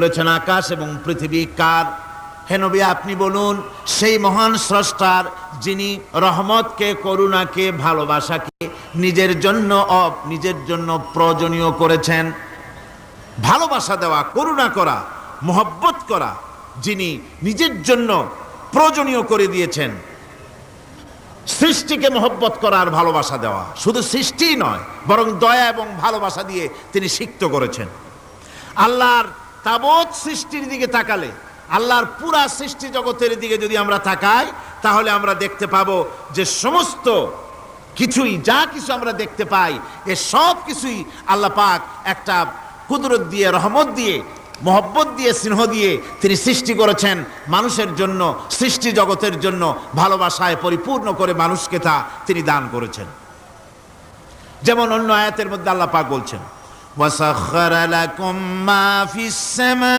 করেছেন আকাশ এবং পৃথিবী কার? হে নবী, আপনি বলুন সেই মহান স্রষ্টার, যিনি রহমতকে, করুণাকে, ভালোবাসাকে নিজের জন্য প্রয়োজনীয় করেছেন। ভালোবাসা দেওয়া, করুণা করা, মোহব্বত করা যিনি নিজের জন্য প্রয়োজনীয় করে দিয়েছেন। সৃষ্টিকে মোহব্বত করা আর ভালোবাসা দেওয়া, শুধু সৃষ্টিই নয় বরং দয়া এবং ভালোবাসা দিয়ে তিনি সিক্ত করেছেন। আল্লাহর তাবৎ সৃষ্টির দিকে তাকালে, আল্লাহর পুরা সৃষ্টি জগতের দিকে যদি আমরা তাকাই, তাহলে আমরা দেখতে পাবো যে সমস্ত কিছুই, যা কিছু আমরা দেখতে পাই, এ সব কিছুই আল্লাহ পাক একটা কুদরত দিয়ে, রহমত দিয়ে, মোহব্বত দিয়ে, স্নেহ দিয়ে তিনি সৃষ্টি করেছেন মানুষের জন্য, সৃষ্টি জগতের জন্য। ভালোবাসায় পরিপূর্ণ করে মানুষকে তা তিনি দান করেছেন। যেমন অন্য আয়াতের মধ্যে আল্লাহ পাক বলছেন, ওয়াসাখখারা লাকুম মা ফিস সামা